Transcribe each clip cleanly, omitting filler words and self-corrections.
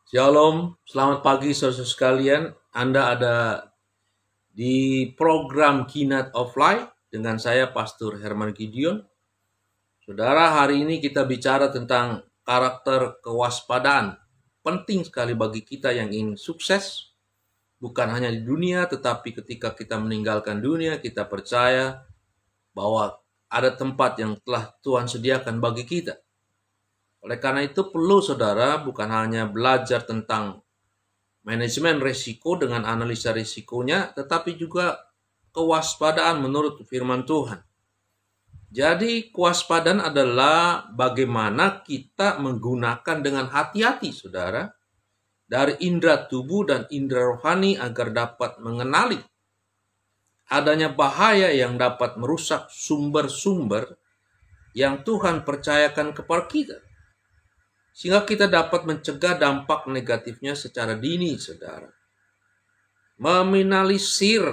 Shalom, selamat pagi saudara sekalian. Anda ada di program Keynote of Life dengan saya Pastor Herman Gideon. Saudara, hari ini kita bicara tentang karakter kewaspadaan. Penting sekali bagi kita yang ingin sukses, bukan hanya di dunia, tetapi ketika kita meninggalkan dunia, kita percaya bahwa ada tempat yang telah Tuhan sediakan bagi kita. Oleh karena itu perlu saudara bukan hanya belajar tentang manajemen risiko dengan analisa risikonya, tetapi juga kewaspadaan menurut firman Tuhan. Jadi kewaspadaan adalah bagaimana kita menggunakan dengan hati-hati, saudara, dari indera tubuh dan indera rohani agar dapat mengenali adanya bahaya yang dapat merusak sumber-sumber yang Tuhan percayakan kepada kita, sehingga kita dapat mencegah dampak negatifnya secara dini, saudara. Meminimalisir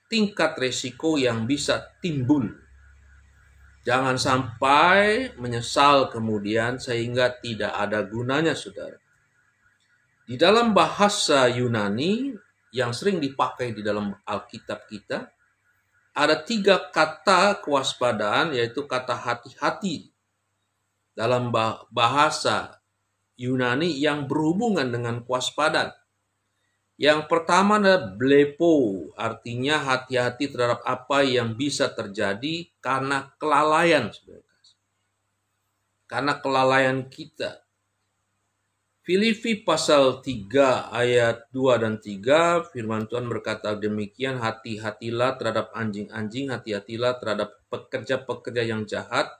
tingkat resiko yang bisa timbul. Jangan sampai menyesal kemudian sehingga tidak ada gunanya, saudara. Di dalam bahasa Yunani yang sering dipakai di dalam Alkitab kita, ada 3 kata kewaspadaan, yaitu kata hati-hati dalam bahasa Yunani yang berhubungan dengan kewaspadaan. Yang pertama adalah blepo, artinya hati-hati terhadap apa yang bisa terjadi karena kelalaian. Karena kelalaian kita. Filipi pasal 3 ayat 2 dan 3, firman Tuhan berkata demikian, hati-hatilah terhadap anjing-anjing, hati-hatilah terhadap pekerja-pekerja yang jahat,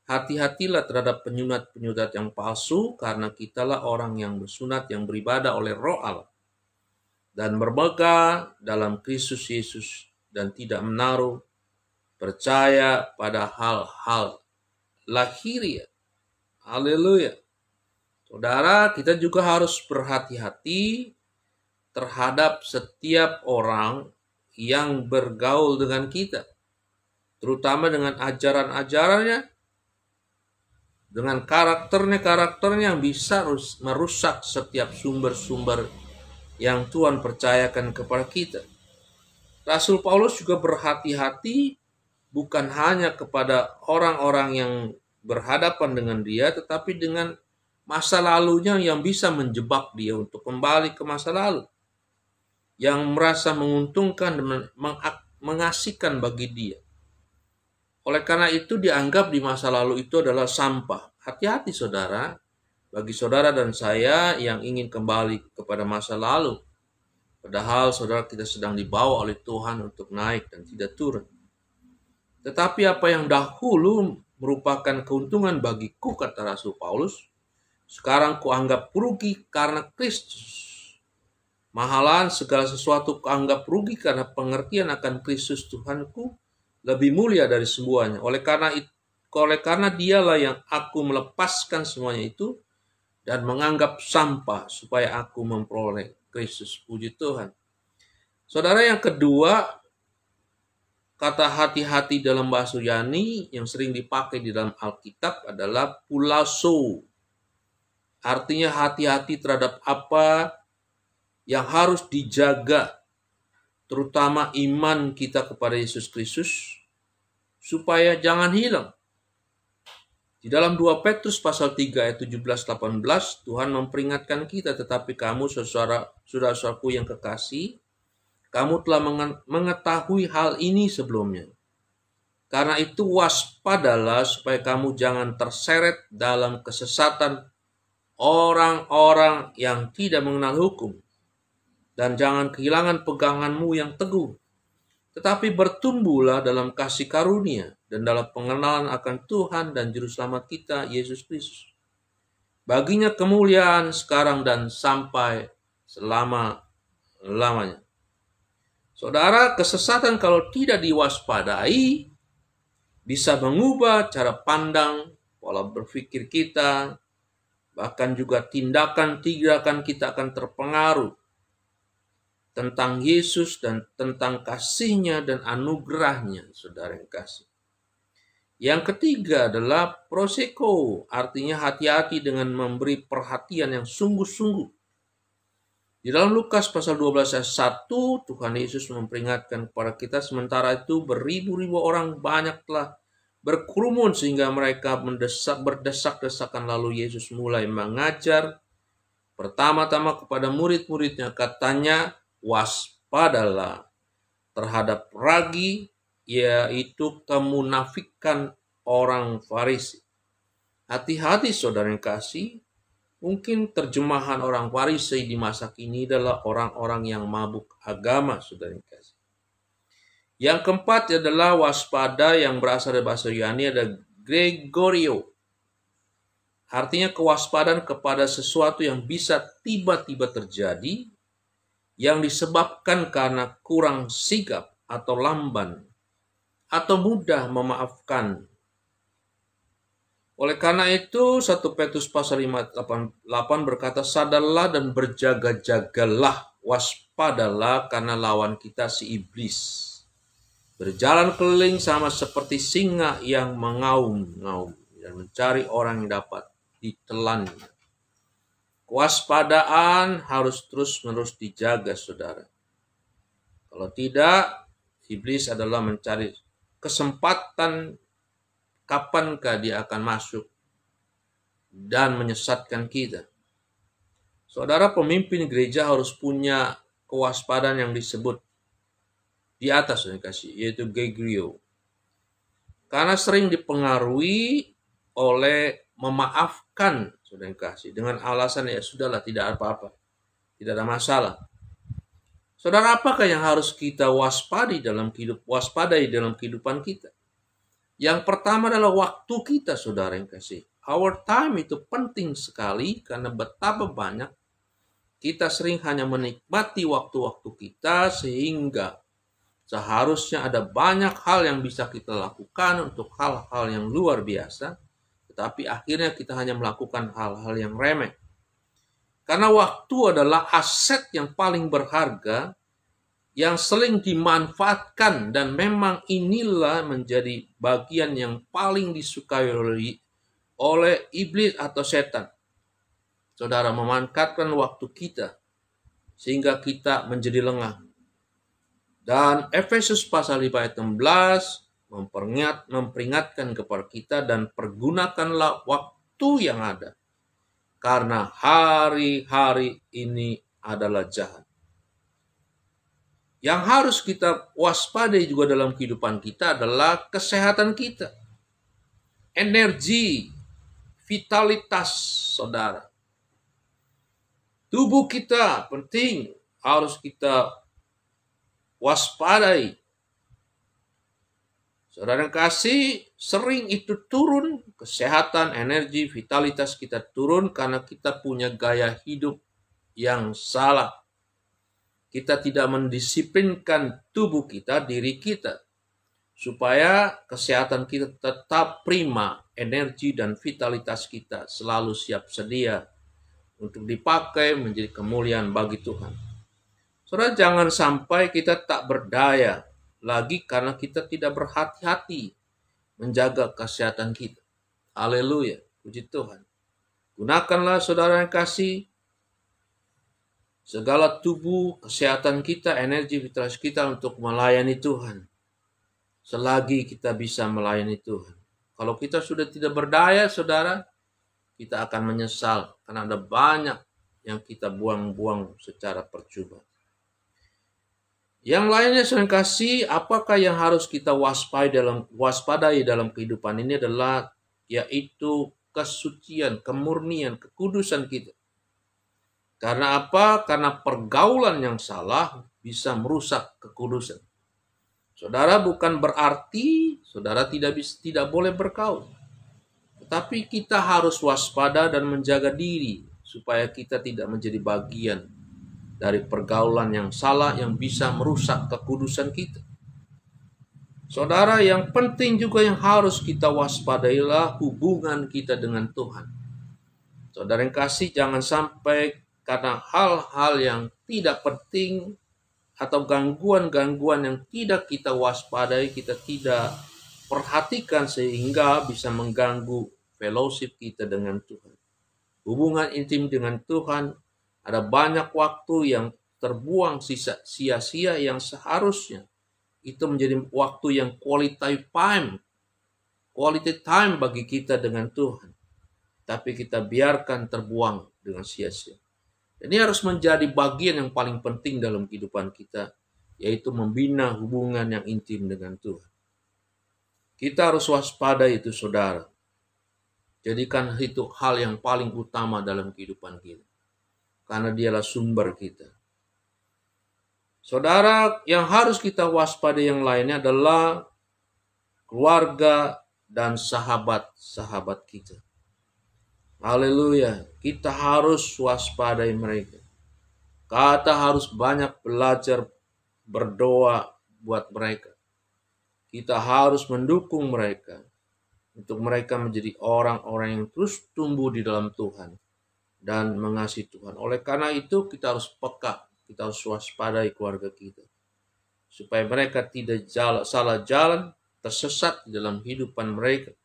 hati-hatilah terhadap penyunat-penyunat yang palsu, karena kitalah orang yang bersunat yang beribadah oleh Roh Allah dan bermegah dalam Kristus Yesus dan tidak menaruh percaya pada hal-hal lahiriah. Haleluya. Saudara, kita juga harus berhati-hati terhadap setiap orang yang bergaul dengan kita, terutama dengan ajaran-ajarannya, dengan karakternya yang bisa merusak setiap sumber-sumber yang Tuhan percayakan kepada kita. Rasul Paulus juga berhati-hati bukan hanya kepada orang-orang yang berhadapan dengan dia, tetapi dengan masa lalunya yang bisa menjebak dia untuk kembali ke masa lalu, yang merasa menguntungkan dan mengasihkan bagi dia. Oleh karena itu dianggap di masa lalu itu adalah sampah. Hati-hati saudara, bagi saudara dan saya yang ingin kembali kepada masa lalu. Padahal saudara kita sedang dibawa oleh Tuhan untuk naik dan tidak turun. Tetapi apa yang dahulu merupakan keuntungan bagiku, kata Rasul Paulus, sekarang kuanggap rugi karena Kristus. Mahalan segala sesuatu kuanggap rugi karena pengertian akan Kristus Tuhanku lebih mulia dari semuanya. Oleh karena dialah yang aku melepaskan semuanya itu dan menganggap sampah supaya aku memperoleh Kristus. Puji Tuhan. Saudara, yang kedua, kata hati-hati dalam bahasa Yunani yang sering dipakai di dalam Alkitab adalah pulaso. Artinya hati-hati terhadap apa yang harus dijaga, terutama iman kita kepada Yesus Kristus, supaya jangan hilang. Di dalam 2 Petrus pasal 3 ayat 17-18, Tuhan memperingatkan kita, tetapi kamu saudara-saudaraku yang kekasih, kamu telah mengetahui hal ini sebelumnya. Karena itu waspadalah supaya kamu jangan terseret dalam kesesatan orang-orang yang tidak mengenal hukum, dan jangan kehilangan peganganmu yang teguh, tetapi bertumbuhlah dalam kasih karunia dan dalam pengenalan akan Tuhan dan Juru Selamat kita, Yesus Kristus. Baginya kemuliaan sekarang dan sampai selama-lamanya. Saudara, kesesatan kalau tidak diwaspadai bisa mengubah cara pandang, pola berpikir kita, bahkan juga tindakan-tindakan kita akan terpengaruh tentang Yesus dan tentang kasih-Nya dan anugerah-Nya, saudara yang kasih. Yang ketiga adalah proseko, artinya hati-hati dengan memberi perhatian yang sungguh-sungguh Di dalam Lukas pasal 12 ayat 1, Tuhan Yesus memperingatkan kepada kita, sementara itu beribu-ribu orang banyak telah berkerumun sehingga mereka berdesak-desakan, lalu Yesus mulai mengajar pertama-tama kepada murid-muridnya, katanya, waspadalah terhadap ragi, yaitu kemunafikan orang Farisi. Hati-hati saudara yang kasih, mungkin terjemahan orang Farisi di masa kini adalah orang-orang yang mabuk agama, saudara yang kasih. Yang keempat adalah waspada, yang berasal dari bahasa Yunani ada Gregorio. Artinya kewaspadaan kepada sesuatu yang bisa tiba-tiba terjadi, yang disebabkan karena kurang sigap atau lamban, atau mudah memaafkan. Oleh karena itu, 1 Petrus pasal 5:8 berkata, sadarlah dan berjaga-jagalah, waspadalah, karena lawan kita si iblis berjalan keliling sama seperti singa yang mengaum-ngaum dan mencari orang yang dapat ditelannya. Kewaspadaan harus terus-menerus dijaga, saudara. Kalau tidak, iblis adalah mencari kesempatan kapankah dia akan masuk dan menyesatkan kita. Saudara, pemimpin gereja harus punya kewaspadaan yang disebut di atas, yaitu Gregorio. Karena sering dipengaruhi oleh memaafkan, saudara kasih, dengan alasan ya sudahlah, tidak apa-apa, tidak ada masalah. Saudara, apakah yang harus kita waspadai dalam kehidupan kita? Yang pertama adalah waktu kita, saudara yang kasih. Our time itu penting sekali, karena betapa banyak kita sering hanya menikmati waktu-waktu kita, sehingga seharusnya ada banyak hal yang bisa kita lakukan untuk hal-hal yang luar biasa, tetapi akhirnya kita hanya melakukan hal-hal yang remeh. Karena waktu adalah aset yang paling berharga, yang sering dimanfaatkan, dan memang inilah menjadi bagian yang paling disukai oleh iblis atau setan. Saudara, memanfaatkan waktu kita sehingga kita menjadi lengah. Dan Efesus pasal 5 ayat 16 memperingatkan kepada kita, dan pergunakanlah waktu yang ada, karena hari-hari ini adalah jahat. Yang harus kita waspadai juga dalam kehidupan kita adalah kesehatan kita, energi, vitalitas, saudara. Tubuh kita penting, harus kita waspadai. Saudara yang kasih, sering itu turun, kesehatan, energi, vitalitas kita turun karena kita punya gaya hidup yang salah. Kita tidak mendisiplinkan tubuh kita, diri kita, supaya kesehatan kita tetap prima, energi dan vitalitas kita selalu siap sedia untuk dipakai menjadi kemuliaan bagi Tuhan. Saudara, jangan sampai kita tak berdaya lagi karena kita tidak berhati-hati menjaga kesehatan kita. Haleluya, puji Tuhan. Gunakanlah, saudara yang kasih, segala tubuh, kesehatan kita, energi, vitalitas kita untuk melayani Tuhan. Selagi kita bisa melayani Tuhan. Kalau kita sudah tidak berdaya, saudara, kita akan menyesal karena ada banyak yang kita buang-buang secara percuma. Yang lainnya, saudara kasih, apakah yang harus kita waspadai dalam kehidupan ini adalah yaitu kesucian, kemurnian, kekudusan kita. Karena apa? Karena pergaulan yang salah bisa merusak kekudusan. Saudara, bukan berarti saudara tidak boleh bergaul. Tetapi kita harus waspada dan menjaga diri supaya kita tidak menjadi bagian dari pergaulan yang salah yang bisa merusak kekudusan kita. Saudara, yang penting juga yang harus kita waspadailah hubungan kita dengan Tuhan. Saudara yang kasih, jangan sampai karena hal-hal yang tidak penting atau gangguan-gangguan yang tidak kita waspadai, kita tidak perhatikan sehingga bisa mengganggu fellowship kita dengan Tuhan. Hubungan intim dengan Tuhan Ada banyak waktu yang terbuang sia-sia yang seharusnya itu menjadi waktu yang quality time bagi kita dengan Tuhan. Tapi kita biarkan terbuang dengan sia-sia. Ini harus menjadi bagian yang paling penting dalam kehidupan kita, yaitu membina hubungan yang intim dengan Tuhan. Kita harus waspada itu, saudara. Jadikan itu hal yang paling utama dalam kehidupan kita. Karena dialah sumber kita. Saudara, yang harus kita waspada yang lainnya adalah keluarga dan sahabat-sahabat kita. Haleluya, kita harus waspadai mereka. Kita harus banyak belajar berdoa buat mereka. Kita harus mendukung mereka untuk mereka menjadi orang-orang yang terus tumbuh di dalam Tuhan dan mengasihi Tuhan. Oleh karena itu kita harus peka, kita harus waspadai keluarga kita. Supaya mereka tidak salah jalan, tersesat di dalam kehidupan mereka.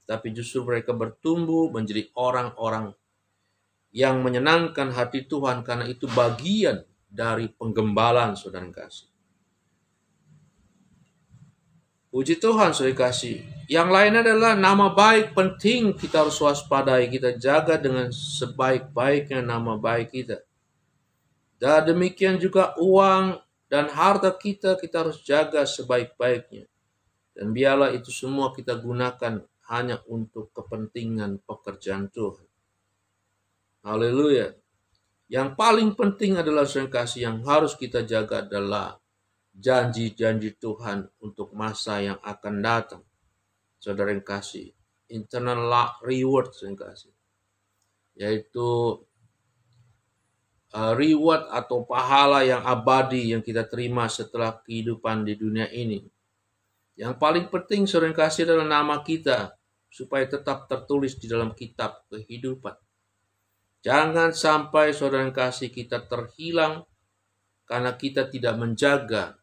Tapi justru mereka bertumbuh menjadi orang-orang yang menyenangkan hati Tuhan, karena itu bagian dari penggembalaan, saudara kasih. Puji Tuhan, saudara kasih. Yang lain adalah nama baik penting kita harus waspadai, kita jaga dengan sebaik-baiknya nama baik kita. Dan demikian juga uang dan harta kita harus jaga sebaik-baiknya. Dan biarlah itu semua kita gunakan hanya untuk kepentingan pekerjaan Tuhan. Haleluya. Yang paling penting adalah saudara kasih yang harus kita jaga adalah janji-janji Tuhan untuk masa yang akan datang. Saudara yang kasih, internal reward, saudara kasih, yaitu reward atau pahala yang abadi yang kita terima setelah kehidupan di dunia ini. Yang paling penting saudara kasih adalah nama kita, supaya tetap tertulis di dalam kitab kehidupan. Jangan sampai saudara kasih kita terhilang karena kita tidak menjaga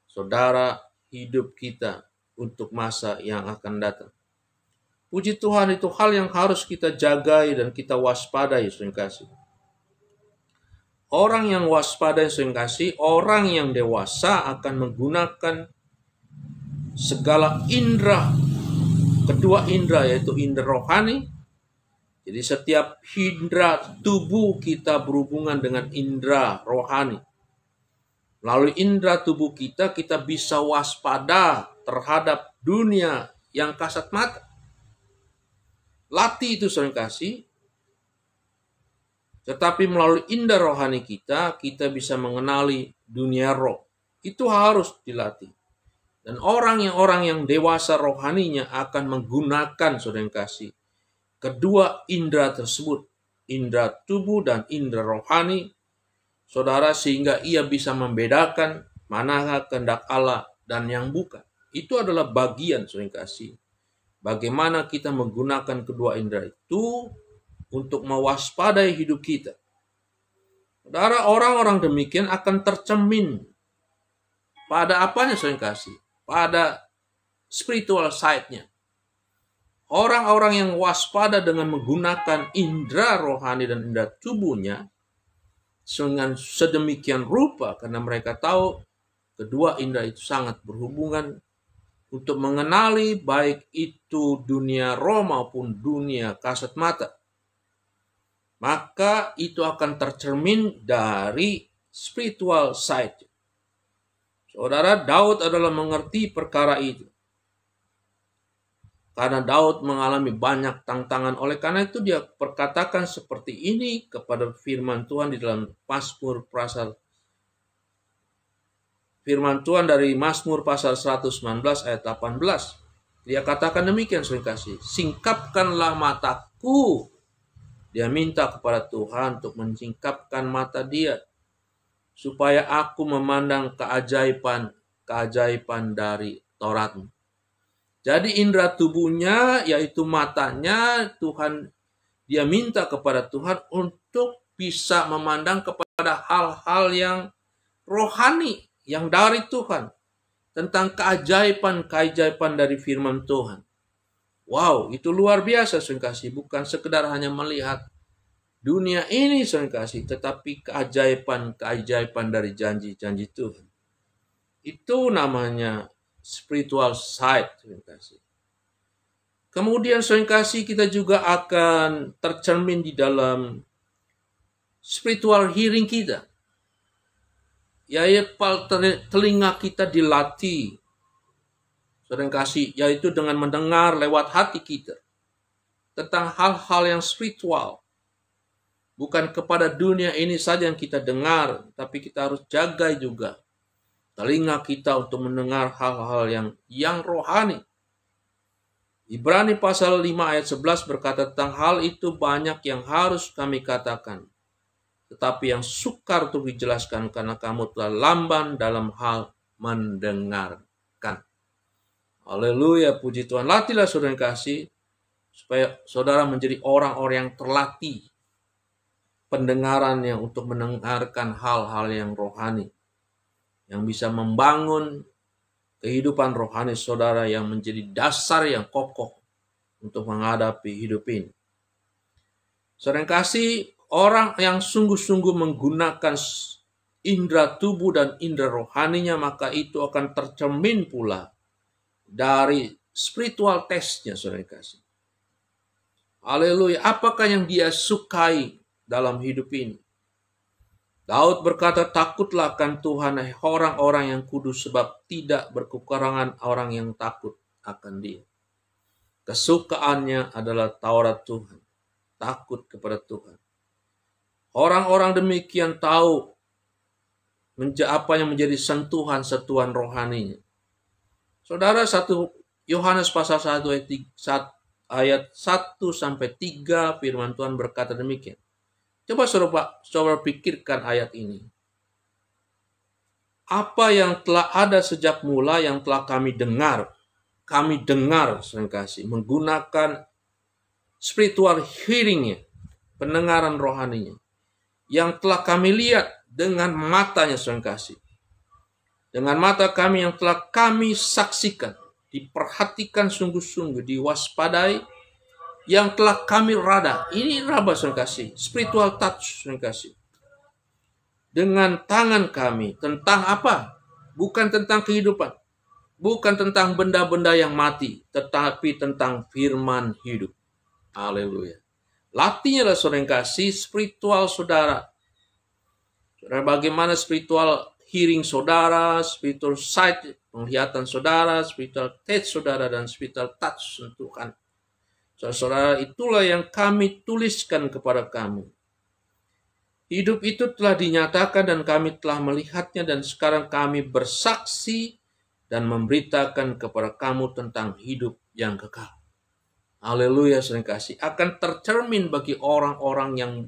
saudara hidup kita untuk masa yang akan datang. Puji Tuhan, itu hal yang harus kita jagai dan kita waspadai, saudara kasih. Orang yang waspada, saudara kasih, orang yang dewasa akan menggunakan segala indera, kedua indera, yaitu indera rohani. Jadi setiap indera tubuh kita berhubungan dengan indera rohani. Melalui indera tubuh kita bisa waspada terhadap dunia yang kasat mata. Latih itu, saudara kasih. Tetapi melalui indera rohani kita bisa mengenali dunia roh. Itu harus dilatih. Dan orang yang dewasa rohaninya akan menggunakan, saudara kasih, kedua indera tersebut, indera tubuh dan indera rohani, saudara, sehingga ia bisa membedakan manakah kehendak Allah dan yang bukan. Itu adalah bagian, saudara kasih, bagaimana kita menggunakan kedua indera itu untuk mewaspadai hidup kita. Saudara, orang-orang demikian akan tercermin pada apanya, saudara kasih? Pada spiritual side-nya. Orang-orang yang waspada dengan menggunakan indera rohani dan indera tubuhnya dengan sedemikian rupa, karena mereka tahu kedua indera itu sangat berhubungan untuk mengenali baik itu dunia roh maupun dunia kasat mata. Maka itu akan tercermin dari spiritual side. Saudara, Daud adalah mengerti perkara itu. Karena Daud mengalami banyak tantangan. Oleh karena itu dia perkatakan seperti ini kepada firman Tuhan di dalam Mazmur pasal. Firman Tuhan dari Mazmur pasal 119 ayat 18. Dia katakan demikian, saudara kasih. Singkapkanlah mataku. Dia minta kepada Tuhan untuk menyingkapkan mata dia, supaya aku memandang keajaiban dari Taurat-Mu. Jadi indera tubuhnya, yaitu matanya, dia minta kepada Tuhan untuk bisa memandang kepada hal-hal yang rohani, yang dari Tuhan, tentang keajaiban dari firman Tuhan. Wow, itu luar biasa, saudara kasih. Bukan sekedar hanya melihat dunia ini, saudara kasih, tetapi keajaiban dari janji-janji Tuhan. Itu namanya spiritual sight, saudara kasih. Kemudian saudara kasih, kita juga akan tercermin di dalam spiritual hearing kita. Yaitu telinga kita dilatih, saudara kasih, yaitu dengan mendengar lewat hati kita tentang hal-hal yang spiritual. Bukan kepada dunia ini saja yang kita dengar, tapi kita harus jaga juga telinga kita untuk mendengar hal-hal yang rohani. Ibrani pasal 5 ayat 11 berkata tentang hal itu banyak yang harus kami katakan, tetapi yang sukar untuk dijelaskan karena kamu telah lamban dalam hal mendengarkan. Haleluya, puji Tuhan. Latihlah saudara yang kasih, supaya saudara menjadi orang-orang yang terlatih pendengarannya untuk mendengarkan hal-hal yang rohani, yang bisa membangun kehidupan rohani saudara, yang menjadi dasar yang kokoh untuk menghadapi hidup ini. Saudara yang kasih, orang yang sungguh-sungguh menggunakan indera tubuh dan indera rohaninya, maka itu akan tercermin pula dari spiritual testnya, saudara yang kasih. Haleluya. Apakah yang dia sukai dalam hidup ini? Daud berkata, takutlah akan Tuhan orang-orang yang kudus, sebab tidak berkekurangan orang yang takut akan Dia. Kesukaannya adalah Taurat Tuhan, takut kepada Tuhan. Orang-orang demikian tahu apa yang menjadi sentuhan-sentuhan rohaninya. Saudara, 1 Yohanes pasal 1 ayat 1-3 firman Tuhan berkata demikian. Coba saudara pikirkan ayat ini. Apa yang telah ada sejak mula, yang telah kami dengar, saudara kasih, menggunakan spiritual hearingnya, pendengaran rohaninya, yang telah kami lihat dengan matanya, saudara kasih, dengan mata kami yang telah kami saksikan, diperhatikan sungguh-sungguh, diwaspadai, yang telah kami raba. Ini raba, saudara kasih, spiritual touch, saudara kasih, dengan tangan kami. Tentang apa? Bukan tentang kehidupan, bukan tentang benda-benda yang mati, tetapi tentang firman hidup. Haleluya. Latihnya lah, saudara kasih, spiritual saudara. Saudara, bagaimana spiritual hearing saudara, spiritual sight, penglihatan saudara, spiritual taste saudara, dan spiritual touch sentuhan. Saudara, itulah yang kami tuliskan kepada kamu. Hidup itu telah dinyatakan dan kami telah melihatnya, dan sekarang kami bersaksi dan memberitakan kepada kamu tentang hidup yang kekal. Haleluya, saudara kasih. Akan tercermin bagi orang-orang yang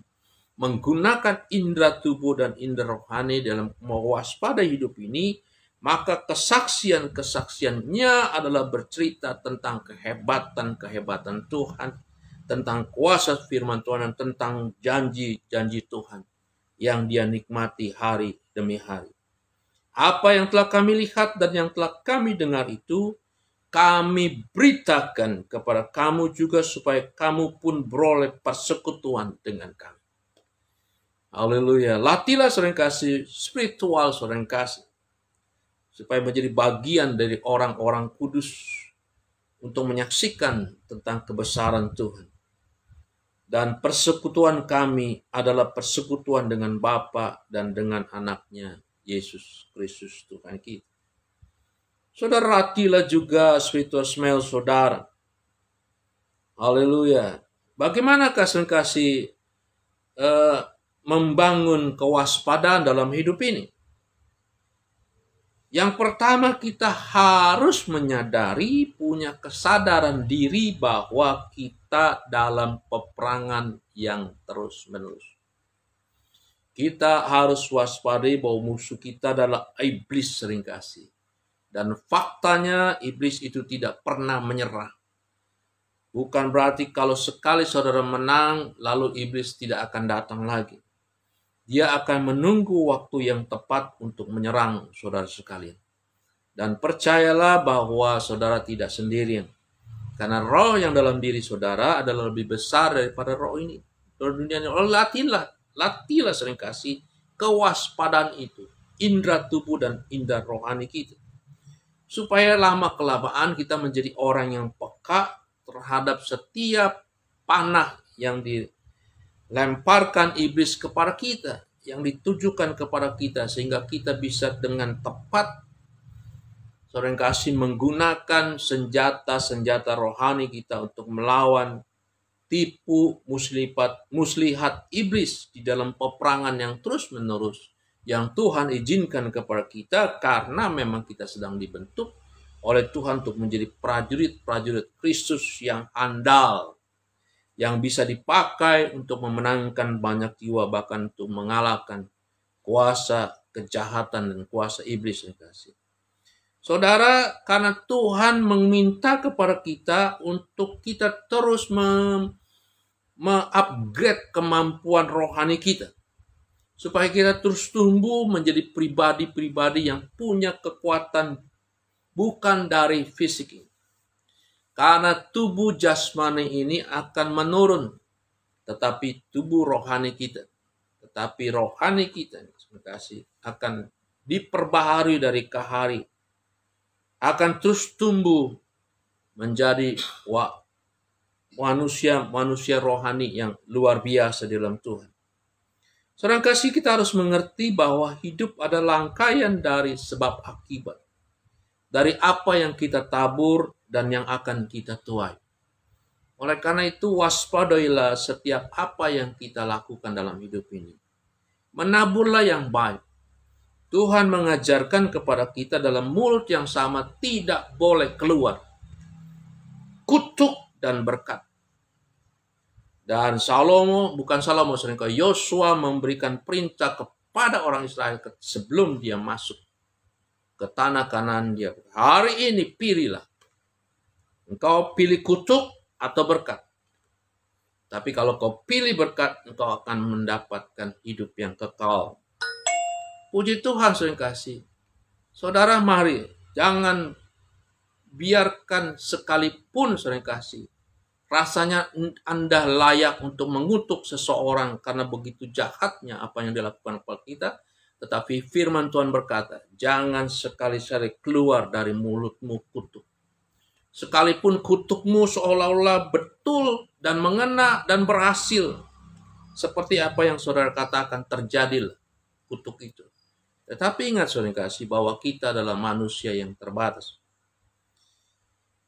menggunakan indera tubuh dan indera rohani dalam mewaspadai hidup ini, maka kesaksiannya adalah bercerita tentang kehebatan Tuhan, tentang kuasa firman Tuhan, dan tentang janji-janji Tuhan yang dia nikmati hari demi hari. Apa yang telah kami lihat dan yang telah kami dengar itu, kami beritakan kepada kamu juga, supaya kamu pun beroleh persekutuan dengan kami. Haleluya. Latihlah, saudara kasih, spiritual, saudara kasih, supaya menjadi bagian dari orang-orang kudus untuk menyaksikan tentang kebesaran Tuhan. Dan persekutuan kami adalah persekutuan dengan Bapa dan dengan anaknya, Yesus Kristus Tuhan kita. Saudara, latihlah juga spiritual smell saudara. Haleluya. Bagaimanakah, saudara kasih, membangun kewaspadaan dalam hidup ini? Yang pertama, kita harus menyadari, punya kesadaran diri bahwa kita dalam peperangan yang terus-menerus. Kita harus waspadai bahwa musuh kita adalah iblis, sering kasih. Dan faktanya, iblis itu tidak pernah menyerah. Bukan berarti kalau sekali saudara menang, lalu iblis tidak akan datang lagi. Dia akan menunggu waktu yang tepat untuk menyerang saudara sekalian. Dan percayalah bahwa saudara tidak sendirian. Karena roh yang dalam diri saudara adalah lebih besar daripada roh ini. dunia ini. Latihlah sering kasih kewaspadaan itu, indera tubuh dan indera rohani kita. Supaya lama-kelamaan kita menjadi orang yang peka terhadap setiap panah yang dilemparkan iblis kepada kita, yang ditujukan kepada kita, sehingga kita bisa dengan tepat sering kasih menggunakan senjata-senjata rohani kita untuk melawan tipu muslihat iblis di dalam peperangan yang terus-menerus yang Tuhan izinkan kepada kita, karena memang kita sedang dibentuk oleh Tuhan untuk menjadi prajurit-prajurit Kristus yang andal, yang bisa dipakai untuk memenangkan banyak jiwa, bahkan untuk mengalahkan kuasa kejahatan dan kuasa iblis yang kasih. Saudara, karena Tuhan meminta kepada kita untuk kita terus upgrade kemampuan rohani kita, supaya kita terus tumbuh menjadi pribadi-pribadi yang punya kekuatan bukan dari fisik ini. Karena tubuh jasmani ini akan menurun, tetapi tubuh rohani kita, akan diperbaharui dari ke hari, akan terus tumbuh menjadi manusia rohani yang luar biasa di dalam Tuhan. Saudara kasih, kita harus mengerti bahwa hidup adalah rangkaian dari sebab akibat, dari apa yang kita tabur dan yang akan kita tuai. Oleh karena itu, waspadailah setiap apa yang kita lakukan dalam hidup ini. Menaburlah yang baik. Tuhan mengajarkan kepada kita dalam mulut yang sama tidak boleh keluar kutuk dan berkat. Dan Yosua memberikan perintah kepada orang Israel sebelum dia masuk ke tanah Kanaan dia. Hari ini pilihlah. Engkau pilih kutuk atau berkat. Tapi kalau kau pilih berkat, engkau akan mendapatkan hidup yang kekal. Puji Tuhan, sering kasih. Saudara, mari jangan biarkan sekalipun, sering kasih, rasanya Anda layak untuk mengutuk seseorang karena begitu jahatnya apa yang dilakukan kepada kita. Tetapi firman Tuhan berkata, jangan sekali-kali keluar dari mulutmu kutuk. Sekalipun kutukmu seolah-olah betul dan mengena dan berhasil, seperti apa yang saudara katakan, terjadilah kutuk itu. Tetapi ingat, saudara kasih, bahwa kita adalah manusia yang terbatas.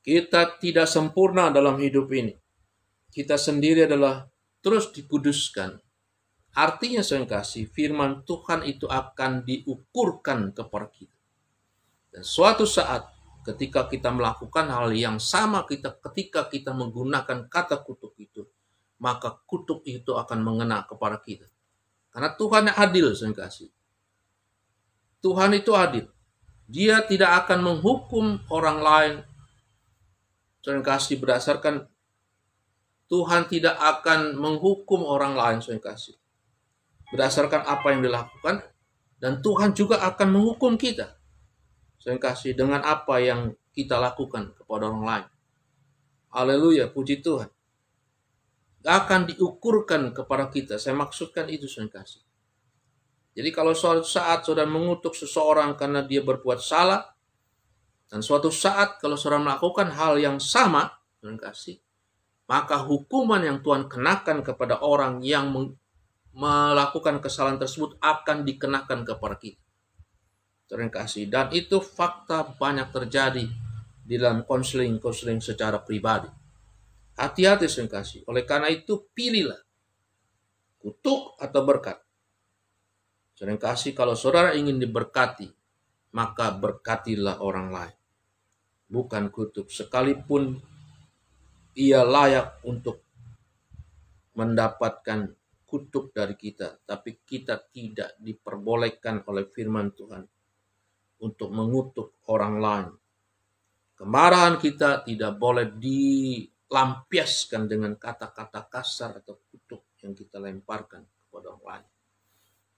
Kita tidak sempurna dalam hidup ini. Kita sendiri adalah terus dikuduskan. Artinya, saudara kasih, firman Tuhan itu akan diukurkan kepada kita. Dan suatu saat ketika kita melakukan hal yang sama ketika kita menggunakan kata kutuk itu, maka kutuk itu akan mengena kepada kita. Karena Tuhan adil, saudara kasih. Tuhan itu adil. Dia tidak akan menghukum orang lain, saudara kasih, berdasarkan Tuhan tidak akan menghukum orang lain, saudara kasih, berdasarkan apa yang dilakukan, dan Tuhan juga akan menghukum kita, saudara kasih, dengan apa yang kita lakukan kepada orang lain. Haleluya, puji Tuhan. Gak akan diukurkan kepada kita. Saya maksudkan itu, saudara kasih. Jadi kalau suatu saat saudara mengutuk seseorang karena dia berbuat salah, dan suatu saat kalau saudara melakukan hal yang sama, saudara kasih, maka hukuman yang Tuhan kenakan kepada orang yang melakukan kesalahan tersebut akan dikenakan kepada kita, saudara kasih. Dan itu fakta banyak terjadi di dalam konseling secara pribadi. Hati-hati, saudara kasih. Oleh karena itu, pilihlah kutuk atau berkat. Saudara kasih, kalau saudara ingin diberkati, maka berkatilah orang lain, bukan kutuk. Sekalipun ia layak untuk mendapatkan kutuk dari kita, tapi kita tidak diperbolehkan oleh firman Tuhan untuk mengutuk orang lain. Kemarahan kita tidak boleh dilampiaskan dengan kata-kata kasar atau kutuk yang kita lemparkan kepada orang lain,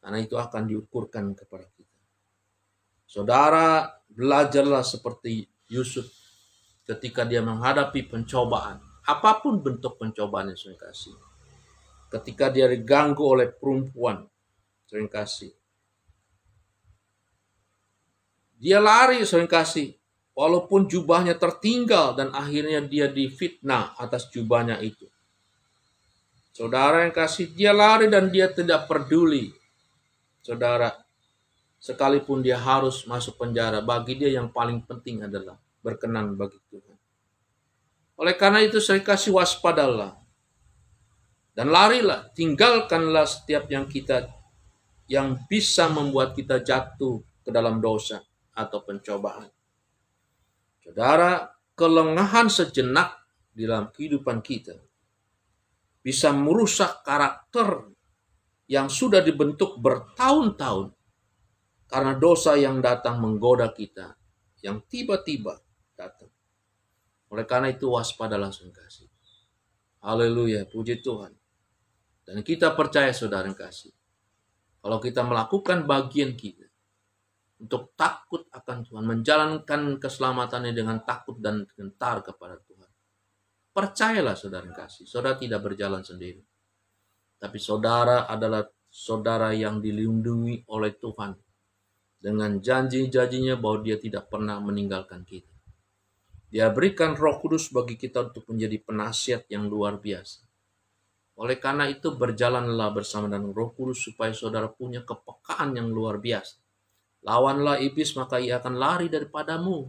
karena itu akan diukurkan kepada kita. Saudara, belajarlah seperti Yusuf ketika dia menghadapi pencobaan, apapun bentuk pencobaan yang saya kasih. ketika dia diganggu oleh perempuan, seringkali dia lari, seringkali walaupun jubahnya tertinggal, dan akhirnya dia difitnah atas jubahnya itu. Saudara yang kasih, dia lari dan dia tidak peduli. Saudara, sekalipun dia harus masuk penjara, bagi dia yang paling penting adalah berkenan bagi Tuhan. Oleh karena itu saya kasih waspadalah dan larilah, tinggalkanlah setiap yang bisa membuat kita jatuh ke dalam dosa atau pencobaan. Saudara, kelengahan sejenak di dalam kehidupan kita bisa merusak karakter yang sudah dibentuk bertahun-tahun karena dosa yang datang menggoda kita, yang tiba-tiba datang. Oleh karena itu waspadalah kasih. Haleluya, puji Tuhan. Dan kita percaya saudara yang kasih, kalau kita melakukan bagian kita untuk takut akan Tuhan, menjalankan keselamatannya dengan takut dan gentar kepada Tuhan, percayalah saudara yang kasih, saudara tidak berjalan sendiri. Tapi saudara adalah saudara yang dilindungi oleh Tuhan dengan janji-janjinya bahwa dia tidak pernah meninggalkan kita. Dia berikan Roh Kudus bagi kita untuk menjadi penasihat yang luar biasa. Oleh karena itu berjalanlah bersama dengan Roh Kudus supaya saudara punya kepekaan yang luar biasa. Lawanlah iblis maka ia akan lari daripadamu,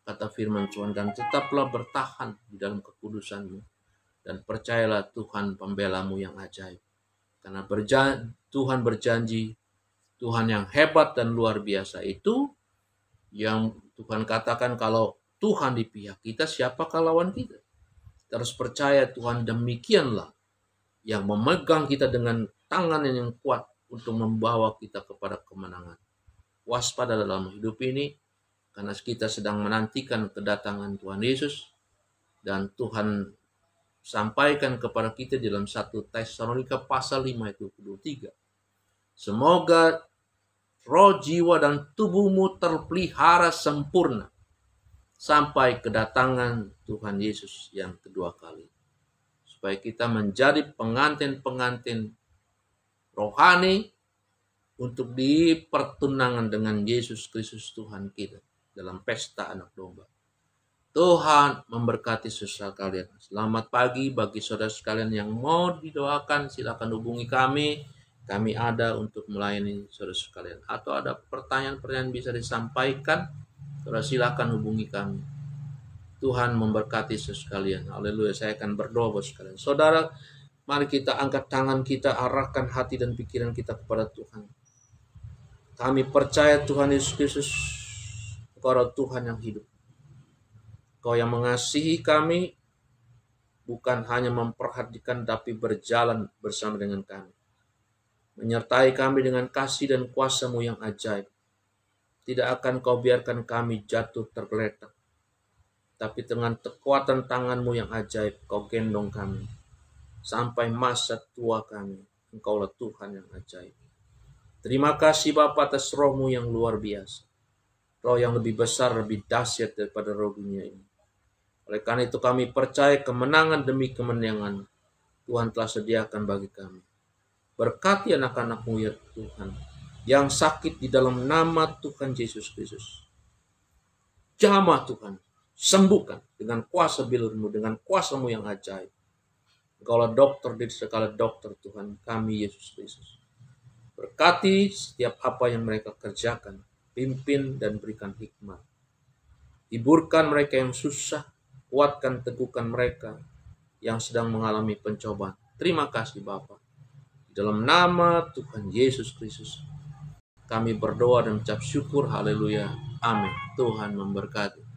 kata firman Tuhan, dan tetaplah bertahan di dalam kekudusanmu. Dan percayalah Tuhan pembelamu yang ajaib. Karena Tuhan berjanji, Tuhan yang hebat dan luar biasa itu, yang Tuhan katakan kalau Tuhan di pihak kita, siapakah lawan kita? Terus percaya Tuhan demikianlah yang memegang kita dengan tangan yang kuat untuk membawa kita kepada kemenangan. Waspada dalam hidup ini, karena kita sedang menantikan kedatangan Tuhan Yesus, dan Tuhan sampaikan kepada kita dalam 1 Tesalonika pasal 5 ayat 23. Semoga roh, jiwa, dan tubuhmu terpelihara sempurna sampai kedatangan Tuhan Yesus yang kedua kali. Supaya kita menjadi pengantin-pengantin rohani untuk dipertunangan dengan Yesus Kristus Tuhan kita dalam pesta anak domba. Tuhan memberkati saudara kalian. Selamat pagi bagi saudara sekalian yang mau didoakan, silakan hubungi kami. Kami ada untuk melayani saudara sekalian. Atau ada pertanyaan-pertanyaan bisa disampaikan, saudara silakan hubungi kami. Tuhan memberkati saudara sekalian. Haleluya. Saya akan berdoa buat sekalian. Saudara, mari kita angkat tangan kita, arahkan hati dan pikiran kita kepada Tuhan. Kami percaya Tuhan Yesus Kristus, Engkau Tuhan yang hidup. Kau yang mengasihi kami, bukan hanya memperhatikan tapi berjalan bersama dengan kami. Menyertai kami dengan kasih dan kuasa-Mu yang ajaib. Tidak akan Kau biarkan kami jatuh tergeletak. Tapi dengan kekuatan tangan-Mu yang ajaib, Kau gendong kami. Sampai masa tua kami, Engkaulah Tuhan yang ajaib. Terima kasih Bapa atas Roh-Mu yang luar biasa. Roh yang lebih besar, lebih dahsyat daripada roh dunia ini. Oleh karena itu kami percaya kemenangan demi kemenangan Tuhan telah sediakan bagi kami. Berkati anak-anak-Mu ya Tuhan, yang sakit di dalam nama Tuhan Yesus Kristus. Jamah Tuhan, sembuhkan dengan kuasa bilur-Mu, dengan kuasa-Mu yang ajaib. Engkaulah dokter di segala dokter Tuhan kami Yesus Kristus. Berkati setiap apa yang mereka kerjakan, pimpin dan berikan hikmat. Hiburkan mereka yang susah, kuatkan teguhkan mereka yang sedang mengalami pencobaan. Terima kasih Bapa. Di dalam nama Tuhan Yesus Kristus kami berdoa dan mengucap syukur. Haleluya. Amin. Tuhan memberkati.